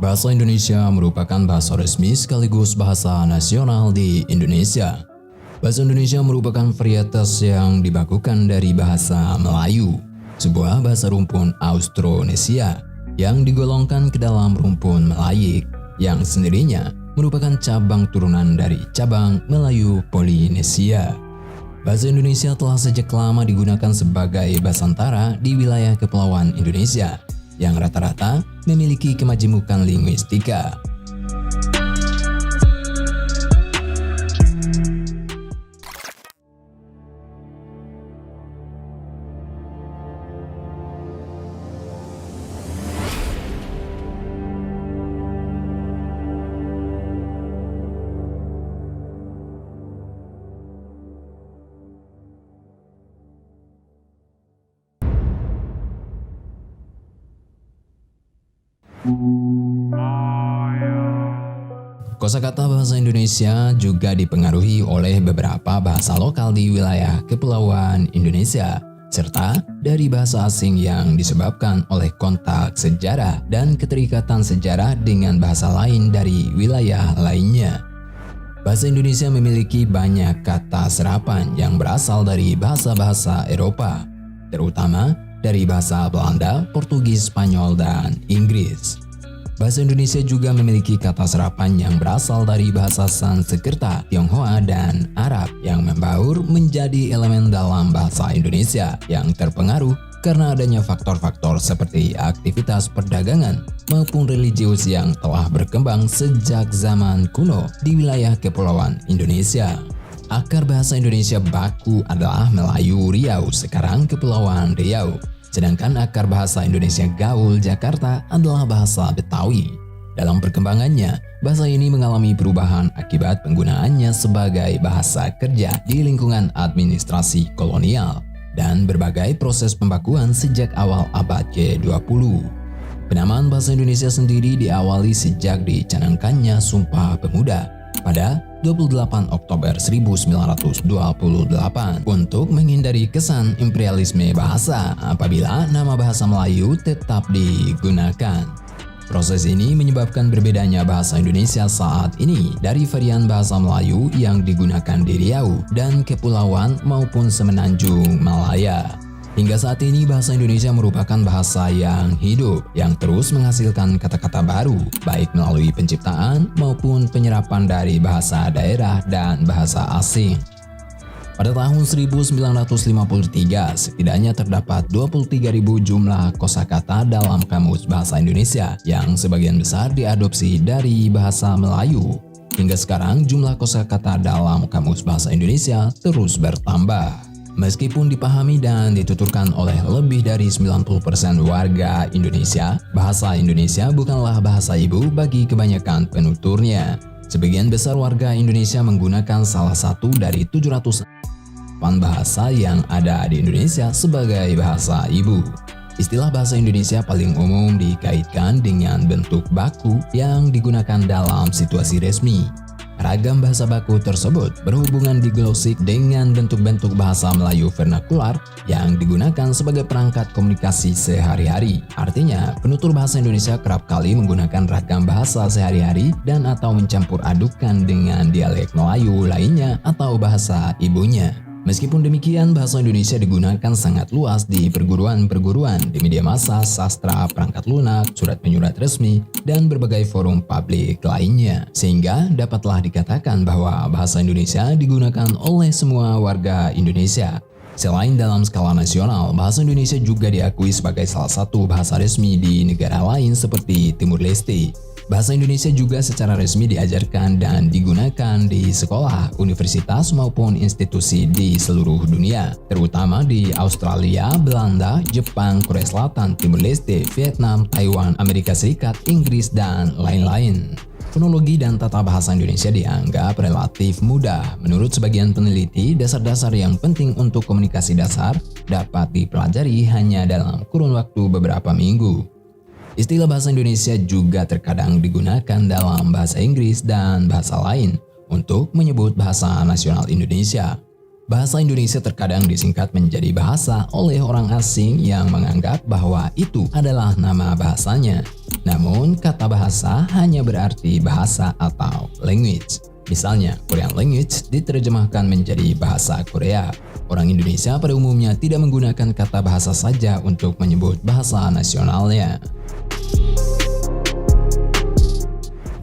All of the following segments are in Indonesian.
Bahasa Indonesia merupakan bahasa resmi sekaligus bahasa nasional di Indonesia. Bahasa Indonesia merupakan varietas yang dibakukan dari bahasa Melayu, sebuah bahasa rumpun Austronesia yang digolongkan ke dalam rumpun Melayik yang sendirinya merupakan cabang turunan dari cabang Melayu Polinesia. Bahasa Indonesia telah sejak lama digunakan sebagai bahasantara di wilayah kepulauan Indonesia yang rata-rata memiliki kemajemukan linguistika. Kosakata bahasa Indonesia juga dipengaruhi oleh beberapa bahasa lokal di wilayah kepulauan Indonesia, serta dari bahasa asing yang disebabkan oleh kontak sejarah dan keterikatan sejarah dengan bahasa lain dari wilayah lainnya. Bahasa Indonesia memiliki banyak kata serapan yang berasal dari bahasa-bahasa Eropa, terutama dari bahasa Belanda, Portugis, Spanyol, dan Inggris. Bahasa Indonesia juga memiliki kata serapan yang berasal dari bahasa Sanskerta, Tionghoa, dan Arab yang membaur menjadi elemen dalam bahasa Indonesia yang terpengaruh karena adanya faktor-faktor seperti aktivitas perdagangan maupun religius yang telah berkembang sejak zaman kuno di wilayah kepulauan Indonesia. Akar bahasa Indonesia baku adalah Melayu Riau, sekarang Kepulauan Riau. Sedangkan akar bahasa Indonesia gaul Jakarta adalah bahasa Betawi. Dalam perkembangannya, bahasa ini mengalami perubahan akibat penggunaannya sebagai bahasa kerja di lingkungan administrasi kolonial dan berbagai proses pembakuan sejak awal abad ke-20. Penamaan bahasa Indonesia sendiri diawali sejak dicanangkannya Sumpah Pemuda pada 28 Oktober 1928 untuk menghindari kesan imperialisme bahasa apabila nama bahasa Melayu tetap digunakan. Proses ini menyebabkan berbedanya bahasa Indonesia saat ini dari varian bahasa Melayu yang digunakan di Riau dan Kepulauan maupun Semenanjung Malaya. Hingga saat ini bahasa Indonesia merupakan bahasa yang hidup, yang terus menghasilkan kata-kata baru, baik melalui penciptaan maupun penyerapan dari bahasa daerah dan bahasa asing. Pada tahun 1953, setidaknya terdapat 23.000 jumlah kosakata dalam Kamus Bahasa Indonesia, yang sebagian besar diadopsi dari bahasa Melayu. Hingga sekarang, jumlah kosakata dalam Kamus Bahasa Indonesia terus bertambah. Meskipun dipahami dan dituturkan oleh lebih dari 90% warga Indonesia, bahasa Indonesia bukanlah bahasa ibu bagi kebanyakan penuturnya. Sebagian besar warga Indonesia menggunakan salah satu dari 708 bahasa yang ada di Indonesia sebagai bahasa ibu. Istilah bahasa Indonesia paling umum dikaitkan dengan bentuk baku yang digunakan dalam situasi resmi. Ragam bahasa baku tersebut berhubungan diglosik dengan bentuk-bentuk bahasa Melayu vernakular yang digunakan sebagai perangkat komunikasi sehari-hari. Artinya, penutur bahasa Indonesia kerap kali menggunakan ragam bahasa sehari-hari dan atau mencampur adukan dengan dialek Melayu lainnya atau bahasa ibunya. Meskipun demikian, bahasa Indonesia digunakan sangat luas di perguruan-perguruan, di media massa, sastra, perangkat lunak, surat menyurat resmi, dan berbagai forum publik lainnya. Sehingga dapatlah dikatakan bahwa bahasa Indonesia digunakan oleh semua warga Indonesia. Selain dalam skala nasional, bahasa Indonesia juga diakui sebagai salah satu bahasa resmi di negara lain seperti Timur Leste. Bahasa Indonesia juga secara resmi diajarkan dan digunakan di sekolah, universitas maupun institusi di seluruh dunia, terutama di Australia, Belanda, Jepang, Korea Selatan, Timur Leste, Vietnam, Taiwan, Amerika Serikat, Inggris, dan lain-lain. Fonologi dan tata bahasa Indonesia dianggap relatif mudah. Menurut sebagian peneliti, dasar-dasar yang penting untuk komunikasi dasar dapat dipelajari hanya dalam kurun waktu beberapa minggu. Istilah bahasa Indonesia juga terkadang digunakan dalam bahasa Inggris dan bahasa lain untuk menyebut bahasa nasional Indonesia. Bahasa Indonesia terkadang disingkat menjadi bahasa oleh orang asing yang menganggap bahwa itu adalah nama bahasanya. Namun, kata bahasa hanya berarti bahasa atau language. Misalnya, Korean language diterjemahkan menjadi bahasa Korea. Orang Indonesia pada umumnya tidak menggunakan kata bahasa saja untuk menyebut bahasa nasionalnya.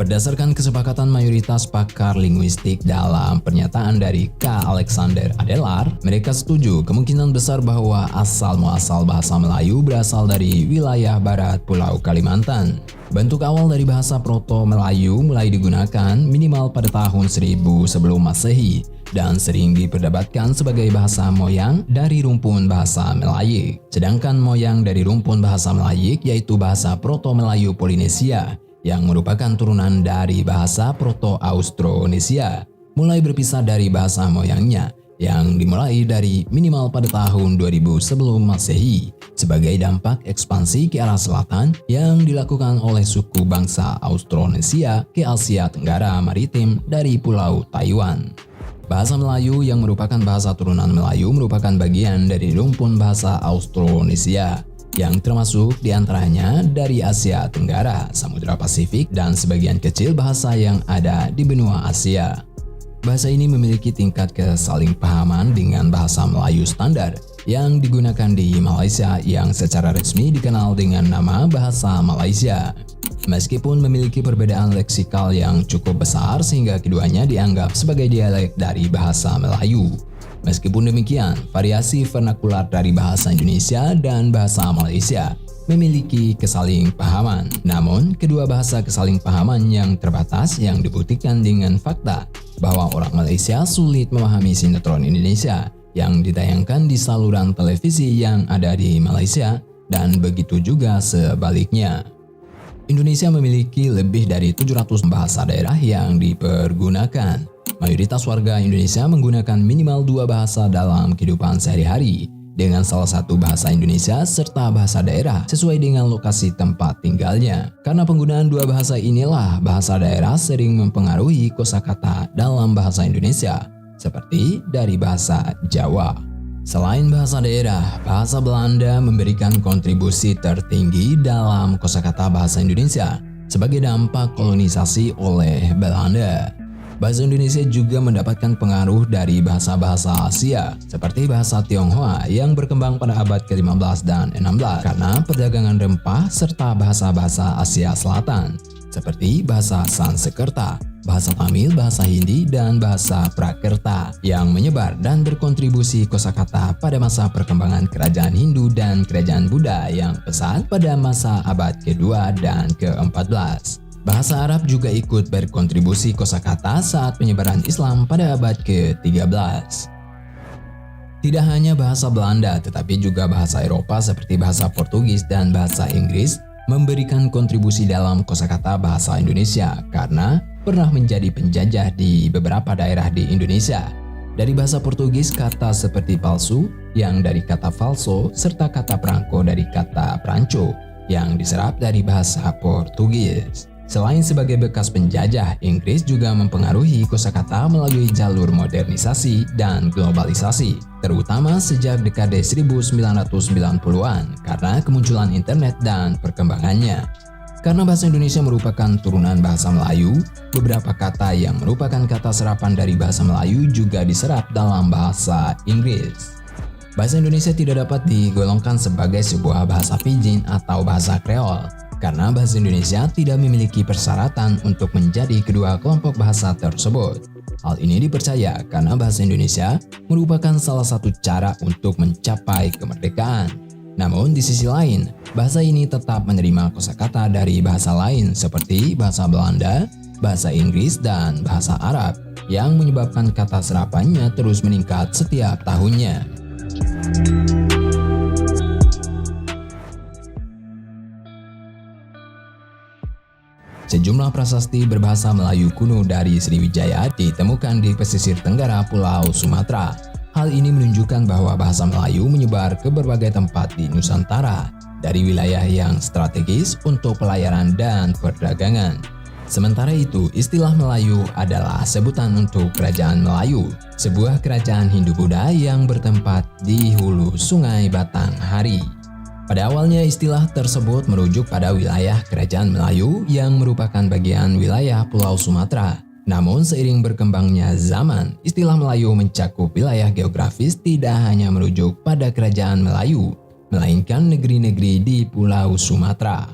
Berdasarkan kesepakatan mayoritas pakar linguistik dalam pernyataan dari K. Alexander Adelar, mereka setuju kemungkinan besar bahwa asal-muasal bahasa Melayu berasal dari wilayah barat Pulau Kalimantan. Bentuk awal dari bahasa Proto-Melayu mulai digunakan minimal pada tahun 1000 sebelum Masehi dan sering diperdebatkan sebagai bahasa moyang dari rumpun bahasa Melayik. Sedangkan moyang dari rumpun bahasa Melayik yaitu bahasa Proto-Melayu Polinesia yang merupakan turunan dari bahasa Proto-Austronesia, mulai berpisah dari bahasa moyangnya yang dimulai dari minimal pada tahun 2000 sebelum Masehi sebagai dampak ekspansi ke arah selatan yang dilakukan oleh suku bangsa Austronesia ke Asia Tenggara Maritim dari Pulau Taiwan. Bahasa Melayu yang merupakan bahasa turunan Melayu merupakan bagian dari rumpun bahasa Austronesia yang termasuk diantaranya dari Asia Tenggara, Samudra Pasifik, dan sebagian kecil bahasa yang ada di benua Asia. Bahasa ini memiliki tingkat kesalingpahaman dengan bahasa Melayu standar yang digunakan di Malaysia yang secara resmi dikenal dengan nama Bahasa Malaysia. Meskipun memiliki perbedaan leksikal yang cukup besar sehingga keduanya dianggap sebagai dialek dari bahasa Melayu. Meskipun demikian, variasi vernakular dari bahasa Indonesia dan bahasa Malaysia memiliki kesalingpahaman. Namun, kedua bahasa kesalingpahaman yang terbatas yang dibuktikan dengan fakta bahwa orang Malaysia sulit memahami sinetron Indonesia yang ditayangkan di saluran televisi yang ada di Malaysia dan begitu juga sebaliknya. Indonesia memiliki lebih dari 700 bahasa daerah yang dipergunakan. Mayoritas warga Indonesia menggunakan minimal 2 bahasa dalam kehidupan sehari-hari, dengan salah satu bahasa Indonesia serta bahasa daerah sesuai dengan lokasi tempat tinggalnya. Karena penggunaan 2 bahasa inilah, bahasa daerah sering mempengaruhi kosakata dalam bahasa Indonesia, seperti dari bahasa Jawa. Selain bahasa daerah, bahasa Belanda memberikan kontribusi tertinggi dalam kosakata bahasa Indonesia sebagai dampak kolonisasi oleh Belanda. Bahasa Indonesia juga mendapatkan pengaruh dari bahasa-bahasa Asia seperti bahasa Tionghoa yang berkembang pada abad ke-15 dan 16 karena perdagangan rempah serta bahasa-bahasa Asia Selatan seperti bahasa Sanskerta, bahasa Tamil, bahasa Hindi, dan bahasa Prakerta yang menyebar dan berkontribusi kosakata pada masa perkembangan kerajaan Hindu dan kerajaan Buddha yang pesat pada masa abad kedua dan ke-14. Bahasa Arab juga ikut berkontribusi kosakata saat penyebaran Islam pada abad ke-13. Tidak hanya bahasa Belanda, tetapi juga bahasa Eropa seperti bahasa Portugis dan bahasa Inggris memberikan kontribusi dalam kosakata bahasa Indonesia karena pernah menjadi penjajah di beberapa daerah di Indonesia. Dari bahasa Portugis, kata seperti palsu yang dari kata falso serta kata perangko dari kata pranco yang diserap dari bahasa Portugis. Selain sebagai bekas penjajah, Inggris juga mempengaruhi kosakata melalui jalur modernisasi dan globalisasi, terutama sejak dekade 1990-an karena kemunculan internet dan perkembangannya. Karena bahasa Indonesia merupakan turunan bahasa Melayu, beberapa kata yang merupakan kata serapan dari bahasa Melayu juga diserap dalam bahasa Inggris. Bahasa Indonesia tidak dapat digolongkan sebagai sebuah bahasa pidgin atau bahasa Kreol, karena bahasa Indonesia tidak memiliki persyaratan untuk menjadi kedua kelompok bahasa tersebut. Hal ini dipercaya karena bahasa Indonesia merupakan salah satu cara untuk mencapai kemerdekaan. Namun di sisi lain, bahasa ini tetap menerima kosakata dari bahasa lain seperti bahasa Belanda, bahasa Inggris, dan bahasa Arab yang menyebabkan kata serapannya terus meningkat setiap tahunnya. Sejumlah prasasti berbahasa Melayu kuno dari Sriwijaya ditemukan di pesisir tenggara Pulau Sumatera. Hal ini menunjukkan bahwa bahasa Melayu menyebar ke berbagai tempat di Nusantara, dari wilayah yang strategis untuk pelayaran dan perdagangan. Sementara itu, istilah Melayu adalah sebutan untuk Kerajaan Melayu, sebuah kerajaan Hindu-Buddha yang bertempat di hulu Sungai Batanghari. Pada awalnya istilah tersebut merujuk pada wilayah Kerajaan Melayu yang merupakan bagian wilayah Pulau Sumatera. Namun seiring berkembangnya zaman, istilah Melayu mencakup wilayah geografis tidak hanya merujuk pada Kerajaan Melayu, melainkan negeri-negeri di Pulau Sumatera.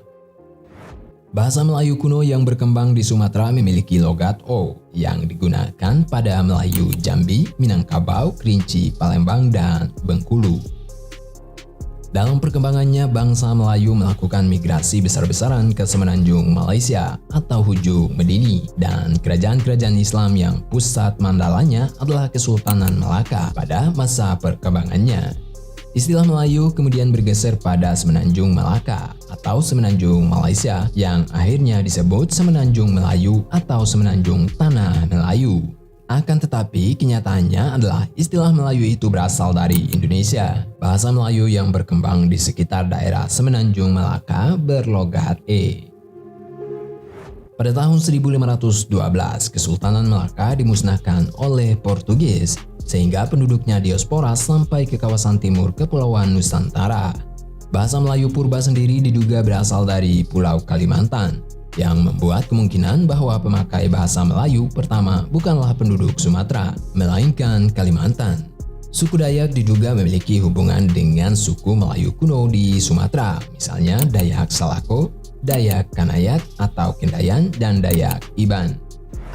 Bahasa Melayu kuno yang berkembang di Sumatera memiliki logat O yang digunakan pada Melayu Jambi, Minangkabau, Kerinci, Palembang, dan Bengkulu. Dalam perkembangannya, bangsa Melayu melakukan migrasi besar-besaran ke semenanjung Malaysia atau Hujung Medini, dan kerajaan-kerajaan Islam yang pusat mandalanya adalah Kesultanan Melaka pada masa perkembangannya. Istilah Melayu kemudian bergeser pada Semenanjung Malaka atau Semenanjung Malaysia yang akhirnya disebut Semenanjung Melayu atau Semenanjung Tanah Melayu. Akan tetapi kenyataannya adalah istilah Melayu itu berasal dari Indonesia. Bahasa Melayu yang berkembang di sekitar daerah Semenanjung Malaka berlogat E. Pada tahun 1512, Kesultanan Melaka dimusnahkan oleh Portugis, sehingga penduduknya diaspora sampai ke kawasan timur Kepulauan Nusantara. Bahasa Melayu purba sendiri diduga berasal dari Pulau Kalimantan, yang membuat kemungkinan bahwa pemakai bahasa Melayu pertama bukanlah penduduk Sumatera, melainkan Kalimantan. Suku Dayak diduga memiliki hubungan dengan suku Melayu kuno di Sumatera, misalnya Dayak Salako, Dayak Kanayat atau Kendayan, dan Dayak Iban.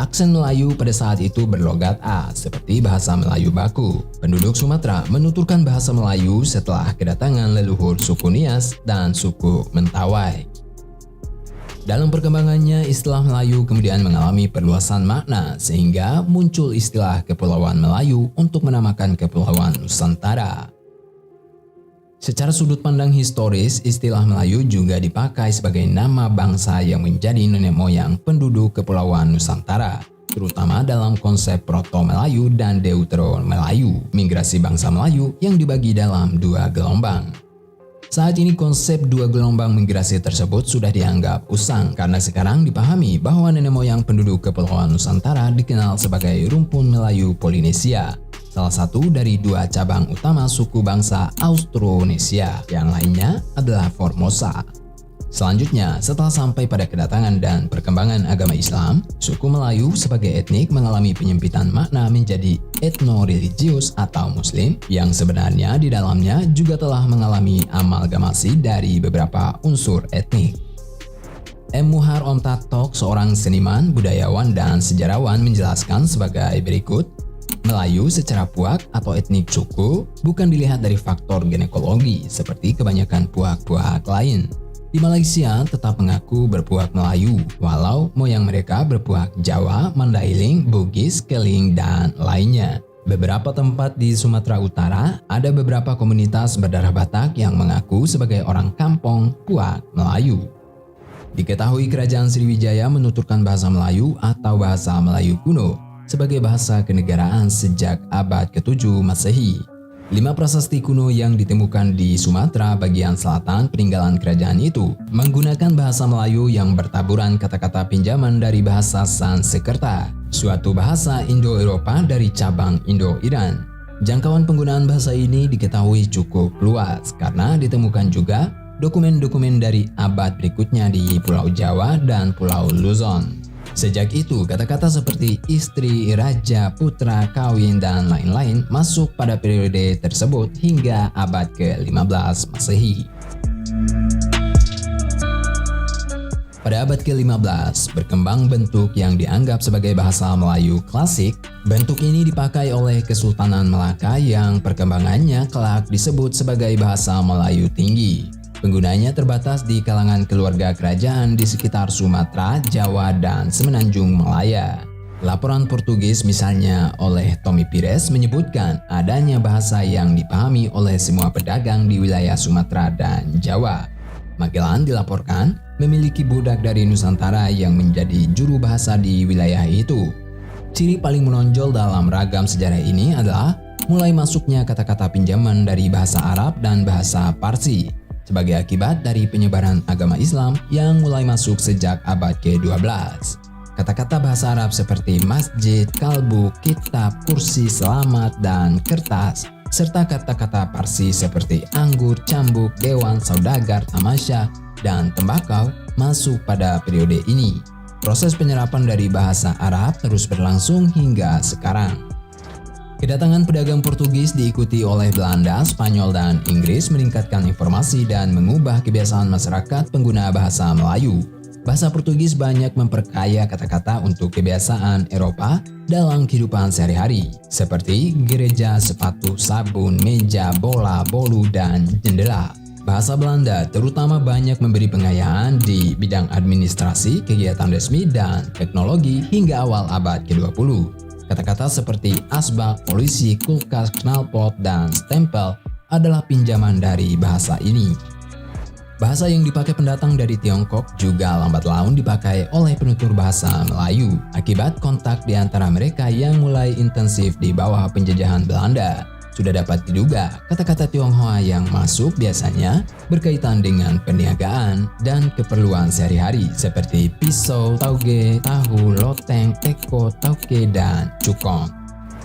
Aksen Melayu pada saat itu berlogat A seperti bahasa Melayu baku. Penduduk Sumatera menuturkan bahasa Melayu setelah kedatangan leluhur suku Nias dan suku Mentawai. Dalam perkembangannya, istilah Melayu kemudian mengalami perluasan makna sehingga muncul istilah Kepulauan Melayu untuk menamakan Kepulauan Nusantara. Secara sudut pandang historis, istilah Melayu juga dipakai sebagai nama bangsa yang menjadi nenek moyang penduduk Kepulauan Nusantara, terutama dalam konsep Proto-Melayu dan Deutero-Melayu, migrasi bangsa Melayu yang dibagi dalam dua gelombang. Saat ini konsep dua gelombang migrasi tersebut sudah dianggap usang karena sekarang dipahami bahwa nenek moyang penduduk Kepulauan Nusantara dikenal sebagai rumpun Melayu Polinesia, salah satu dari dua cabang utama suku bangsa Austronesia, yang lainnya adalah Formosa. Selanjutnya, setelah sampai pada kedatangan dan perkembangan agama Islam, suku Melayu sebagai etnik mengalami penyempitan makna menjadi etno-religius atau Muslim, yang sebenarnya di dalamnya juga telah mengalami amalgamasi dari beberapa unsur etnik. M. Muhar Om Tatok, seorang seniman, budayawan, dan sejarawan menjelaskan sebagai berikut. Melayu secara puak atau etnik suku bukan dilihat dari faktor ginekologi seperti kebanyakan puak-puak lain. Di Malaysia tetap mengaku berpuak Melayu, walau moyang mereka berpuak Jawa, Mandailing, Bugis, Keling, dan lainnya. Beberapa tempat di Sumatera Utara ada beberapa komunitas berdarah Batak yang mengaku sebagai orang kampung puak Melayu. Diketahui Kerajaan Sriwijaya menuturkan bahasa Melayu atau bahasa Melayu kuno sebagai bahasa kenegaraan sejak abad ke-7 Masehi. 5 prasasti kuno yang ditemukan di Sumatera bagian selatan peninggalan kerajaan itu menggunakan bahasa Melayu yang bertaburan kata-kata pinjaman dari bahasa Sanskerta, suatu bahasa Indo-Eropa dari cabang Indo-Iran. Jangkauan penggunaan bahasa ini diketahui cukup luas karena ditemukan juga dokumen-dokumen dari abad berikutnya di Pulau Jawa dan Pulau Luzon. Sejak itu, kata-kata seperti istri, raja, putra, kawin, dan lain-lain masuk pada periode tersebut hingga abad ke-15 Masehi. Pada abad ke-15, berkembang bentuk yang dianggap sebagai bahasa Melayu klasik. Bentuk ini dipakai oleh Kesultanan Melaka yang perkembangannya kelak disebut sebagai bahasa Melayu tinggi. Penggunanya terbatas di kalangan keluarga kerajaan di sekitar Sumatera, Jawa, dan Semenanjung Malaya. Laporan Portugis misalnya oleh Tommy Pires menyebutkan adanya bahasa yang dipahami oleh semua pedagang di wilayah Sumatera dan Jawa. Magellan dilaporkan memiliki budak dari Nusantara yang menjadi juru bahasa di wilayah itu. Ciri paling menonjol dalam ragam sejarah ini adalah mulai masuknya kata-kata pinjaman dari bahasa Arab dan bahasa Parsi sebagai akibat dari penyebaran agama Islam yang mulai masuk sejak abad ke-12. Kata-kata bahasa Arab seperti masjid, kalbu, kitab, kursi, selamat, dan kertas, serta kata-kata Parsi seperti anggur, cambuk, dewan, saudagar, tamasya, dan tembakau masuk pada periode ini. Proses penyerapan dari bahasa Arab terus berlangsung hingga sekarang. Kedatangan pedagang Portugis diikuti oleh Belanda, Spanyol, dan Inggris meningkatkan informasi dan mengubah kebiasaan masyarakat pengguna bahasa Melayu. Bahasa Portugis banyak memperkaya kata-kata untuk kebiasaan Eropa dalam kehidupan sehari-hari, seperti gereja, sepatu, sabun, meja, bola, bolu, dan jendela. Bahasa Belanda terutama banyak memberi pengayaan di bidang administrasi, kegiatan resmi, dan teknologi hingga awal abad ke-20. Kata-kata seperti asbak, polisi, kulkas, knalpot, dan stempel adalah pinjaman dari bahasa ini. Bahasa yang dipakai pendatang dari Tiongkok juga lambat laun dipakai oleh penutur bahasa Melayu akibat kontak di antara mereka yang mulai intensif di bawah penjajahan Belanda. Sudah dapat diduga, kata-kata Tionghoa yang masuk biasanya berkaitan dengan perniagaan dan keperluan sehari-hari seperti pisau, tauge, tahu, loteng, teko, tauke, dan cukong.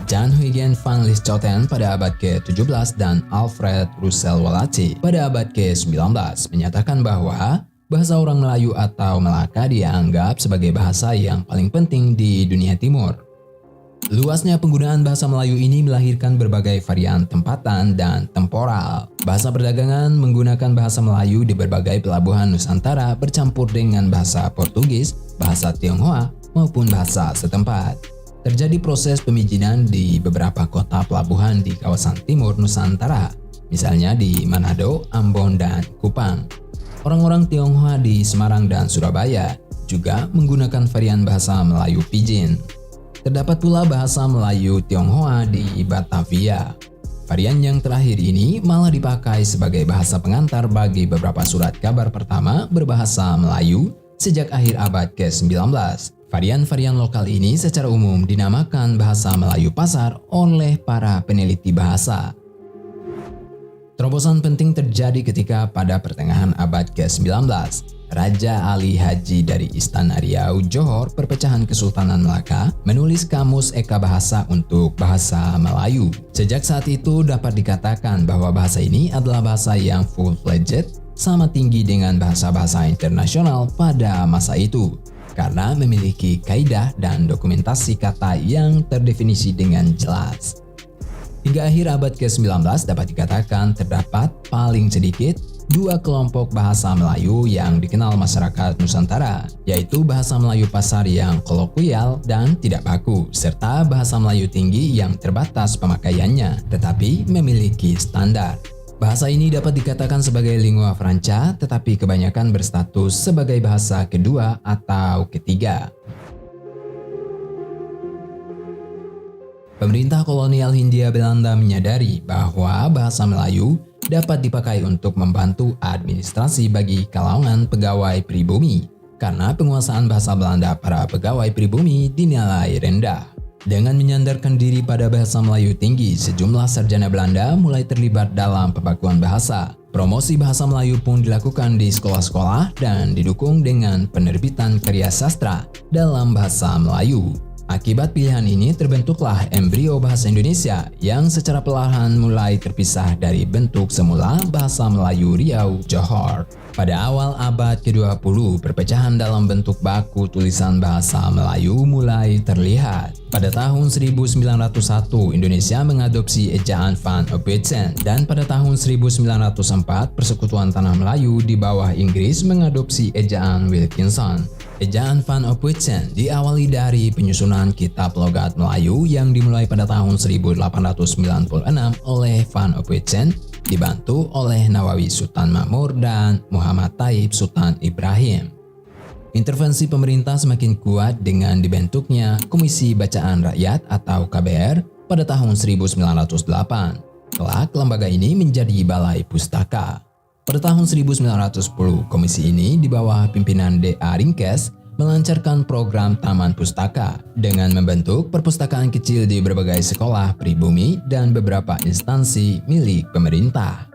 Jan Huygen van Lieshoten pada abad ke-17 dan Alfred Russel Wallace pada abad ke-19 menyatakan bahwa bahasa orang Melayu atau Melaka dianggap sebagai bahasa yang paling penting di dunia timur. Luasnya penggunaan bahasa Melayu ini melahirkan berbagai varian tempatan dan temporal. Bahasa perdagangan menggunakan bahasa Melayu di berbagai pelabuhan Nusantara bercampur dengan bahasa Portugis, bahasa Tionghoa, maupun bahasa setempat. Terjadi proses pemijinan di beberapa kota pelabuhan di kawasan timur Nusantara, misalnya di Manado, Ambon, dan Kupang. Orang-orang Tionghoa di Semarang dan Surabaya juga menggunakan varian bahasa Melayu Pidgin. Terdapat pula bahasa Melayu Tionghoa di Batavia. Varian yang terakhir ini malah dipakai sebagai bahasa pengantar bagi beberapa surat kabar pertama berbahasa Melayu sejak akhir abad ke-19. Varian-varian lokal ini secara umum dinamakan bahasa Melayu pasar oleh para peneliti bahasa. Terobosan penting terjadi ketika pada pertengahan abad ke-19, Raja Ali Haji dari Istana Riau, Johor, perpecahan Kesultanan Melaka, menulis Kamus Eka Bahasa untuk bahasa Melayu. Sejak saat itu dapat dikatakan bahwa bahasa ini adalah bahasa yang full-fledged, sama tinggi dengan bahasa-bahasa internasional pada masa itu, karena memiliki kaidah dan dokumentasi kata yang terdefinisi dengan jelas. Hingga akhir abad ke-19 dapat dikatakan terdapat paling sedikit dua kelompok bahasa Melayu yang dikenal masyarakat Nusantara, yaitu bahasa Melayu pasar yang kolokwial dan tidak baku, serta bahasa Melayu tinggi yang terbatas pemakaiannya, tetapi memiliki standar. Bahasa ini dapat dikatakan sebagai lingua franca, tetapi kebanyakan berstatus sebagai bahasa kedua atau ketiga. Pemerintah kolonial Hindia Belanda menyadari bahwa bahasa Melayu dapat dipakai untuk membantu administrasi bagi kalangan pegawai pribumi, karena penguasaan bahasa Belanda para pegawai pribumi dinilai rendah. Dengan menyandarkan diri pada bahasa Melayu tinggi, sejumlah sarjana Belanda mulai terlibat dalam pembakuan bahasa. Promosi bahasa Melayu pun dilakukan di sekolah-sekolah dan didukung dengan penerbitan karya sastra dalam bahasa Melayu. Akibat pilihan ini terbentuklah embrio bahasa Indonesia yang secara perlahan mulai terpisah dari bentuk semula bahasa Melayu Riau, Johor. Pada awal abad ke-20, perpecahan dalam bentuk baku tulisan bahasa Melayu mulai terlihat. Pada tahun 1901, Indonesia mengadopsi ejaan Van Ophuijsen, dan pada tahun 1904, Persekutuan Tanah Melayu di bawah Inggris mengadopsi ejaan Wilkinson. Ejaan Van Ophuijsen diawali dari penyusunan kitab logat Melayu yang dimulai pada tahun 1896 oleh Van Ophuijsen, dibantu oleh Nawawi Sultan Makmur dan Muhammad Taib Sultan Ibrahim. Intervensi pemerintah semakin kuat dengan dibentuknya Komisi Bacaan Rakyat atau KBR pada tahun 1908. Kelak lembaga ini menjadi Balai Pustaka. Pada tahun 1910, komisi ini di bawah pimpinan D.A. Ringkes melancarkan program Taman Pustaka dengan membentuk perpustakaan kecil di berbagai sekolah pribumi dan beberapa instansi milik pemerintah.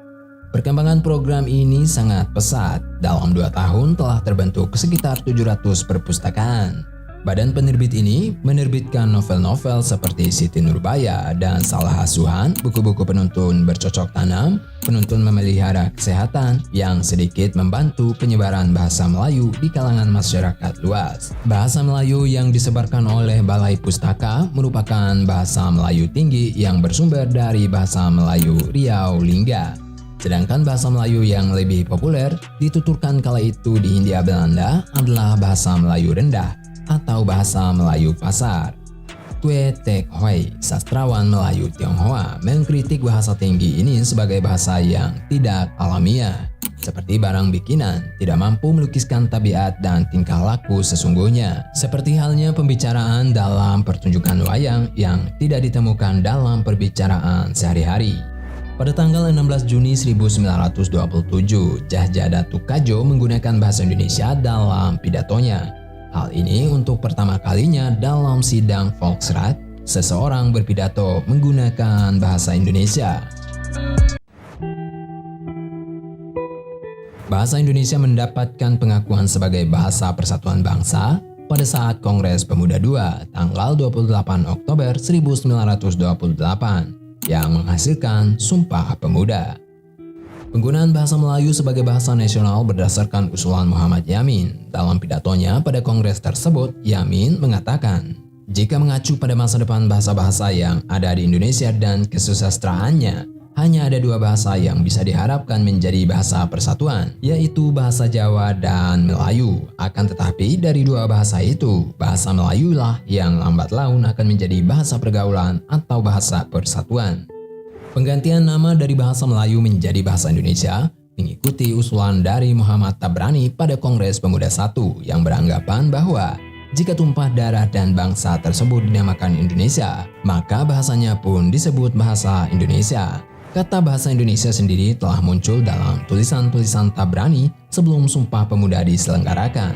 Perkembangan program ini sangat pesat. Dalam 2 tahun telah terbentuk sekitar 700 perpustakaan. Badan penerbit ini menerbitkan novel-novel seperti Siti Nurbaya dan Salah Asuhan, buku-buku penuntun bercocok tanam, penuntun memelihara kesehatan yang sedikit membantu penyebaran bahasa Melayu di kalangan masyarakat luas. Bahasa Melayu yang disebarkan oleh Balai Pustaka merupakan bahasa Melayu tinggi yang bersumber dari bahasa Melayu Riau Lingga. Sedangkan bahasa Melayu yang lebih populer dituturkan kala itu di Hindia Belanda adalah bahasa Melayu rendah atau bahasa Melayu pasar. Kue Tek Hoi, sastrawan Melayu Tionghoa, mengkritik bahasa tinggi ini sebagai bahasa yang tidak alamiah, seperti barang bikinan, tidak mampu melukiskan tabiat dan tingkah laku sesungguhnya, seperti halnya pembicaraan dalam pertunjukan wayang yang tidak ditemukan dalam perbicaraan sehari-hari. Pada tanggal 16 Juni 1927, Tjahja Datuk Kadjo menggunakan bahasa Indonesia dalam pidatonya. Hal ini untuk pertama kalinya dalam sidang Volksraad, seseorang berpidato menggunakan bahasa Indonesia. Bahasa Indonesia mendapatkan pengakuan sebagai bahasa persatuan bangsa pada saat Kongres Pemuda II tanggal 28 Oktober 1928 yang menghasilkan Sumpah Pemuda. Penggunaan bahasa Melayu sebagai bahasa nasional berdasarkan usulan Muhammad Yamin. Dalam pidatonya pada kongres tersebut, Yamin mengatakan, jika mengacu pada masa depan bahasa-bahasa yang ada di Indonesia dan kesusastraannya, hanya ada dua bahasa yang bisa diharapkan menjadi bahasa persatuan, yaitu bahasa Jawa dan Melayu. Akan tetapi dari dua bahasa itu, bahasa Melayulah yang lambat laun akan menjadi bahasa pergaulan atau bahasa persatuan. Penggantian nama dari bahasa Melayu menjadi bahasa Indonesia mengikuti usulan dari Muhammad Tabrani pada Kongres Pemuda I yang beranggapan bahwa jika tumpah darah dan bangsa tersebut dinamakan Indonesia, maka bahasanya pun disebut bahasa Indonesia. Kata bahasa Indonesia sendiri telah muncul dalam tulisan-tulisan Tabrani sebelum Sumpah Pemuda diselenggarakan.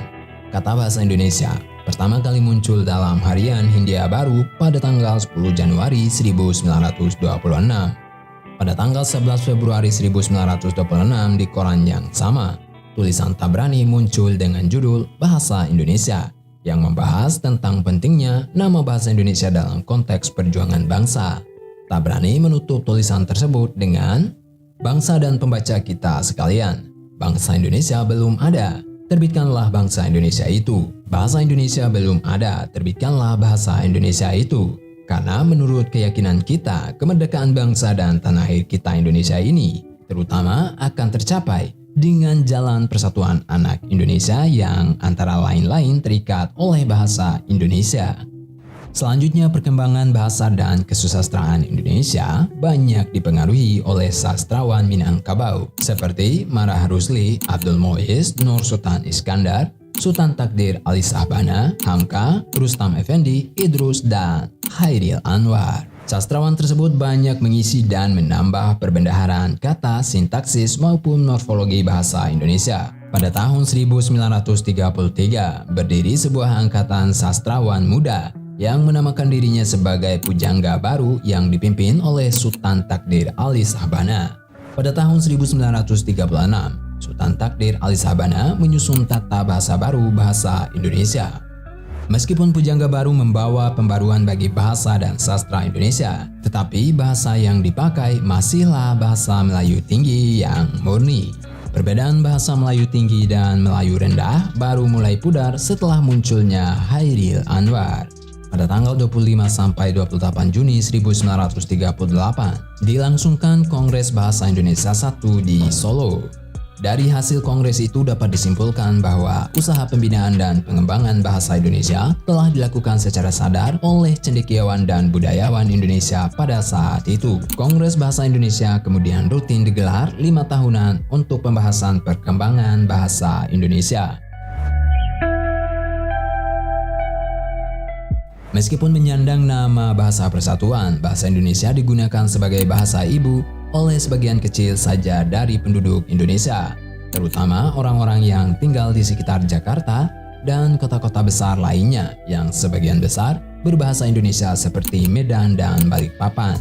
Kata bahasa Indonesia pertama kali muncul dalam harian Hindia Baru pada tanggal 10 Januari 1926. Pada tanggal 11 Februari 1926 di koran yang sama, tulisan Tabrani muncul dengan judul Bahasa Indonesia yang membahas tentang pentingnya nama bahasa Indonesia dalam konteks perjuangan bangsa. Tabrani menutup tulisan tersebut dengan, "Bangsa dan pembaca kita sekalian, bangsa Indonesia belum ada, terbitkanlah bangsa Indonesia itu. Bahasa Indonesia belum ada, terbitkanlah bahasa Indonesia itu. Karena menurut keyakinan kita, kemerdekaan bangsa dan tanah air kita Indonesia ini terutama akan tercapai dengan jalan persatuan anak Indonesia yang antara lain-lain terikat oleh bahasa Indonesia." Selanjutnya, perkembangan bahasa dan kesusastraan Indonesia banyak dipengaruhi oleh sastrawan Minangkabau seperti Marah Rusli, Abdul Muiz, Nur Sultan Iskandar, Sultan Takdir Ali Shahbana, Hamka, Rustam Effendi, Idrus, dan Khairil Anwar. Sastrawan tersebut banyak mengisi dan menambah perbendaharaan kata, sintaksis, maupun morfologi bahasa Indonesia. Pada tahun 1933, berdiri sebuah angkatan sastrawan muda yang menamakan dirinya sebagai Pujangga Baru yang dipimpin oleh Sultan Takdir Ali Shahbana. Pada tahun 1936, Sultan Takdir Ali Shahbana menyusun tata bahasa baru bahasa Indonesia. Meskipun Pujangga Baru membawa pembaruan bagi bahasa dan sastra Indonesia, tetapi bahasa yang dipakai masihlah bahasa Melayu tinggi yang murni. Perbedaan bahasa Melayu tinggi dan Melayu rendah baru mulai pudar setelah munculnya Khairil Anwar. Pada tanggal 25 sampai 28 Juni 1938, dilangsungkan Kongres Bahasa Indonesia I di Solo. Dari hasil kongres itu dapat disimpulkan bahwa usaha pembinaan dan pengembangan bahasa Indonesia telah dilakukan secara sadar oleh cendekiawan dan budayawan Indonesia pada saat itu. Kongres Bahasa Indonesia kemudian rutin digelar 5 tahunan untuk pembahasan perkembangan bahasa Indonesia. Meskipun menyandang nama Bahasa Persatuan, bahasa Indonesia digunakan sebagai bahasa ibu oleh sebagian kecil saja dari penduduk Indonesia, terutama orang-orang yang tinggal di sekitar Jakarta dan kota-kota besar lainnya yang sebagian besar berbahasa Indonesia seperti Medan dan Balikpapan.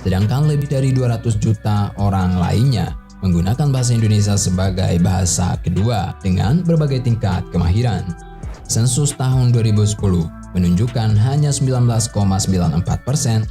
Sedangkan lebih dari 200 juta orang lainnya menggunakan bahasa Indonesia sebagai bahasa kedua dengan berbagai tingkat kemahiran. Sensus tahun 2010 menunjukkan hanya 19,94%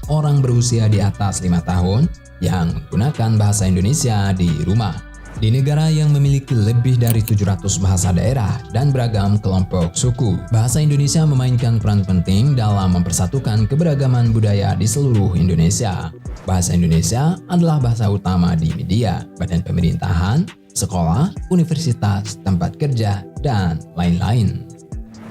orang berusia di atas 5 tahun yang menggunakan bahasa Indonesia di rumah. Di negara yang memiliki lebih dari 700 bahasa daerah dan beragam kelompok suku, bahasa Indonesia memainkan peran penting dalam mempersatukan keberagaman budaya di seluruh Indonesia. Bahasa Indonesia adalah bahasa utama di media, badan pemerintahan, sekolah, universitas, tempat kerja, dan lain-lain.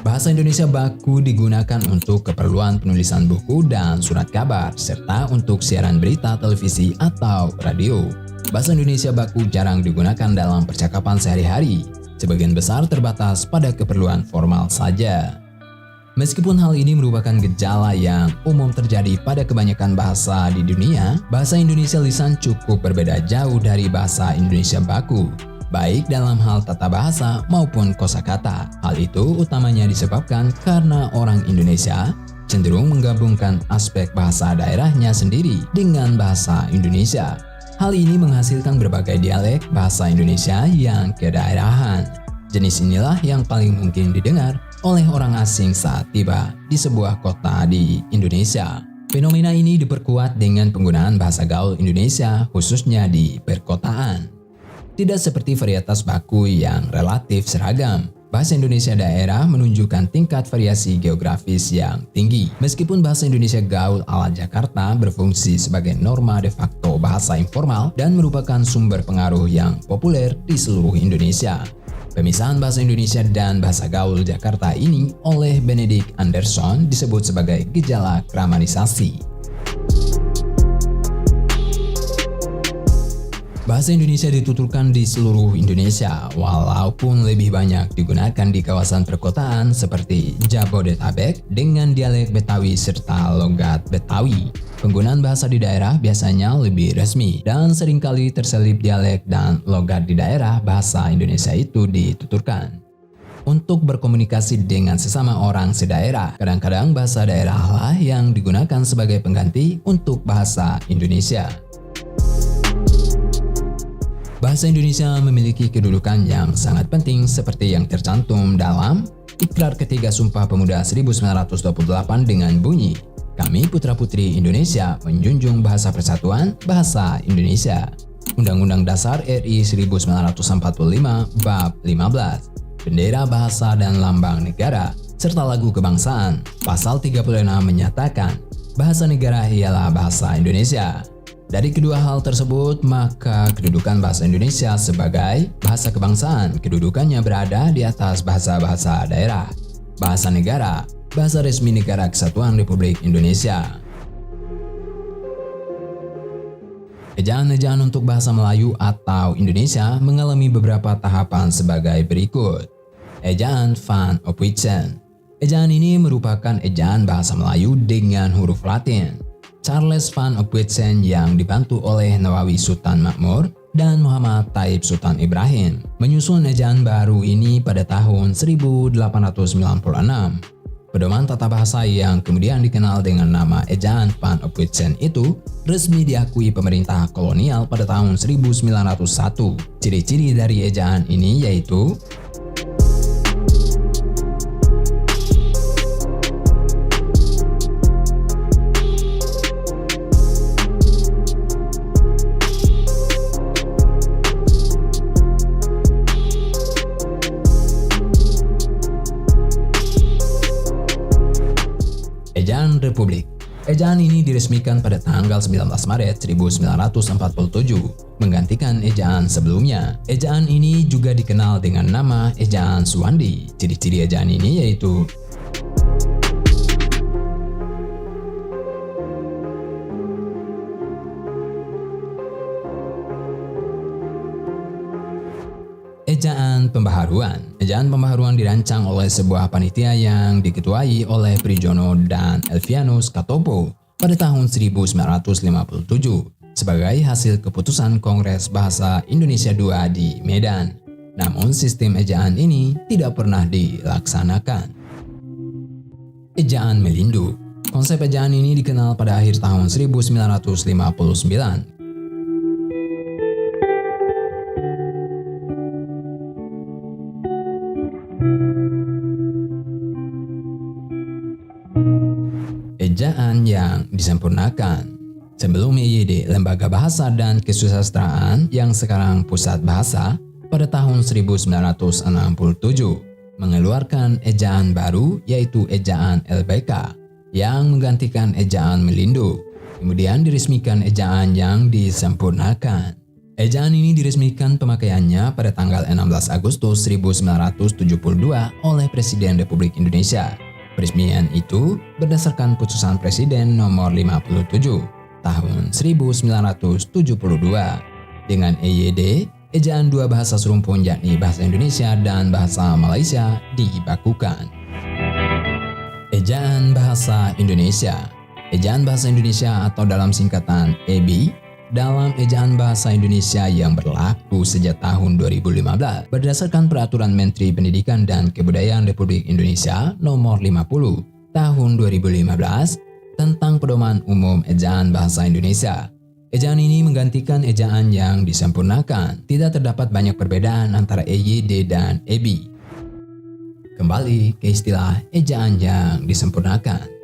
Bahasa Indonesia baku digunakan untuk keperluan penulisan buku dan surat kabar, serta untuk siaran berita televisi atau radio. Bahasa Indonesia baku jarang digunakan dalam percakapan sehari-hari, sebagian besar terbatas pada keperluan formal saja. Meskipun hal ini merupakan gejala yang umum terjadi pada kebanyakan bahasa di dunia, bahasa Indonesia lisan cukup berbeda jauh dari bahasa Indonesia baku, baik dalam hal tata bahasa maupun kosakata. Hal itu utamanya disebabkan karena orang Indonesia cenderung menggabungkan aspek bahasa daerahnya sendiri dengan bahasa Indonesia. Hal ini menghasilkan berbagai dialek bahasa Indonesia yang kedaerahan. Jenis inilah yang paling mungkin didengar oleh orang asing saat tiba di sebuah kota di Indonesia. Fenomena ini diperkuat dengan penggunaan bahasa gaul Indonesia khususnya di perkotaan. Tidak seperti varietas baku yang relatif seragam, bahasa Indonesia daerah menunjukkan tingkat variasi geografis yang tinggi. Meskipun bahasa Indonesia gaul ala Jakarta berfungsi sebagai norma de facto bahasa informal dan merupakan sumber pengaruh yang populer di seluruh Indonesia. Pemisahan bahasa Indonesia dan bahasa gaul Jakarta ini oleh Benedict Anderson disebut sebagai gejala gramarisasi. Bahasa Indonesia dituturkan di seluruh Indonesia, walaupun lebih banyak digunakan di kawasan perkotaan seperti Jabodetabek dengan dialek Betawi serta logat Betawi. Penggunaan bahasa di daerah biasanya lebih resmi dan seringkali terselip dialek dan logat di daerah bahasa Indonesia itu dituturkan. Untuk berkomunikasi dengan sesama orang sedaerah, kadang-kadang bahasa daerah lah yang digunakan sebagai pengganti untuk bahasa Indonesia. Bahasa Indonesia memiliki kedudukan yang sangat penting seperti yang tercantum dalam Ikrar Ketiga Sumpah Pemuda 1928 dengan bunyi, "Kami putra-putri Indonesia menjunjung bahasa persatuan bahasa Indonesia." Undang-Undang Dasar RI 1945 Bab 15, Bendera Bahasa dan Lambang Negara, serta Lagu Kebangsaan, Pasal 36 menyatakan, bahasa negara ialah bahasa Indonesia. Dari kedua hal tersebut, maka kedudukan bahasa Indonesia sebagai bahasa kebangsaan kedudukannya berada di atas bahasa-bahasa daerah, bahasa negara, bahasa resmi Negara Kesatuan Republik Indonesia. Ejaan-ejaan untuk bahasa Melayu atau Indonesia mengalami beberapa tahapan sebagai berikut. Ejaan Van Opwitzen. Ejaan ini merupakan ejaan bahasa Melayu dengan huruf Latin. Charles Van Opwitzen yang dibantu oleh Nawawi Sultan Makmur dan Muhammad Taib Sultan Ibrahim menyusun ejaan baru ini pada tahun 1896. Pedoman tata bahasa yang kemudian dikenal dengan nama ejaan Van Opwitzen itu resmi diakui pemerintah kolonial pada tahun 1901. Ciri-ciri dari ejaan ini yaitu Ejaan Republik. Ejaan ini diresmikan pada tanggal 19 Maret 1947, menggantikan ejaan sebelumnya. Ejaan ini juga dikenal dengan nama Ejaan Suwandi. Ciri-ciri ejaan ini yaitu Ejaan Pembaharuan. Ejaan Pembaharuan dirancang oleh sebuah panitia yang diketuai oleh Prijono dan Elvianus Katopo pada tahun 1957 sebagai hasil keputusan Kongres Bahasa Indonesia II di Medan. Namun sistem ejaan ini tidak pernah dilaksanakan. Ejaan Melindu. Konsep ejaan ini dikenal pada akhir tahun 1959. Ejaan yang disempurnakan. Sebelum EYD, Lembaga Bahasa dan Kesusastraan yang sekarang Pusat Bahasa, pada tahun 1967 mengeluarkan ejaan baru yaitu ejaan LBK yang menggantikan ejaan Melindo. Kemudian diresmikan ejaan yang disempurnakan. Ejaan ini diresmikan pemakaiannya pada tanggal 16 Agustus 1972 oleh Presiden Republik Indonesia. Peresmian itu berdasarkan putusan Presiden nomor 57 tahun 1972. Dengan EYD, ejaan dua bahasa serumpun yakni bahasa Indonesia dan bahasa Malaysia dibakukan. Ejaan Bahasa Indonesia. Ejaan Bahasa Indonesia atau dalam singkatan EBI dalam Ejaan Bahasa Indonesia yang berlaku sejak tahun 2015 berdasarkan Peraturan Menteri Pendidikan dan Kebudayaan Republik Indonesia Nomor 50 Tahun 2015 tentang Pedoman Umum Ejaan Bahasa Indonesia. Ejaan ini menggantikan ejaan yang disempurnakan. Tidak terdapat banyak perbedaan antara EYD dan EBI. Kembali ke istilah ejaan yang disempurnakan.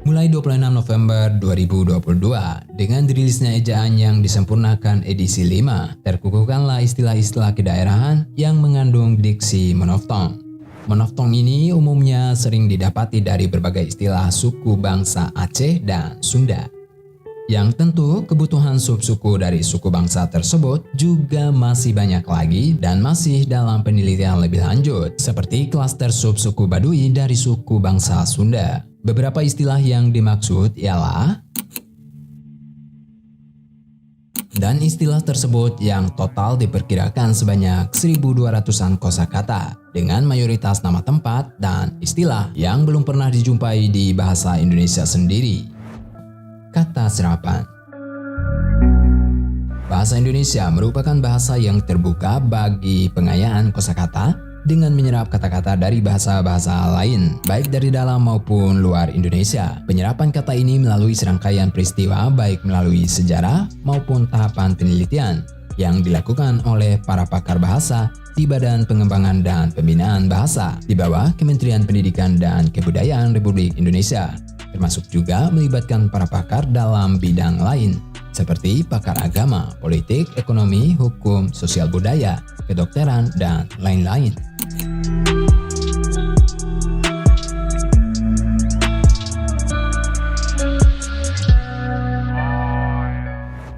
Mulai 26 November 2022, dengan dirilisnya ejaan yang disempurnakan edisi 5, terkukuhkanlah istilah-istilah kedaerahan yang mengandung diksi monoftong. Monoftong ini umumnya sering didapati dari berbagai istilah suku bangsa Aceh dan Sunda. Yang tentu kebutuhan subsuku dari suku bangsa tersebut juga masih banyak lagi dan masih dalam penelitian lebih lanjut, seperti klaster subsuku Baduy dari suku bangsa Sunda. Beberapa istilah yang dimaksud ialah dan istilah tersebut yang total diperkirakan sebanyak 1.200-an kosakata dengan mayoritas nama tempat dan istilah yang belum pernah dijumpai di bahasa Indonesia sendiri. Kata serapan. Bahasa Indonesia merupakan bahasa yang terbuka bagi pengayaan kosakata dengan menyerap kata-kata dari bahasa-bahasa lain, baik dari dalam maupun luar Indonesia. Penyerapan kata ini melalui serangkaian peristiwa, baik melalui sejarah maupun tahapan penelitian yang dilakukan oleh para pakar bahasa di Badan Pengembangan dan Pembinaan Bahasa di bawah Kementerian Pendidikan dan Kebudayaan Republik Indonesia, termasuk juga melibatkan para pakar dalam bidang lain, seperti pakar agama, politik, ekonomi, hukum, sosial budaya, kedokteran, dan lain-lain.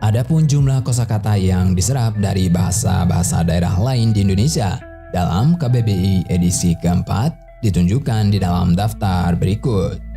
Adapun jumlah kosakata yang diserap dari bahasa-bahasa daerah lain di Indonesia dalam KBBI edisi keempat ditunjukkan di dalam daftar berikut.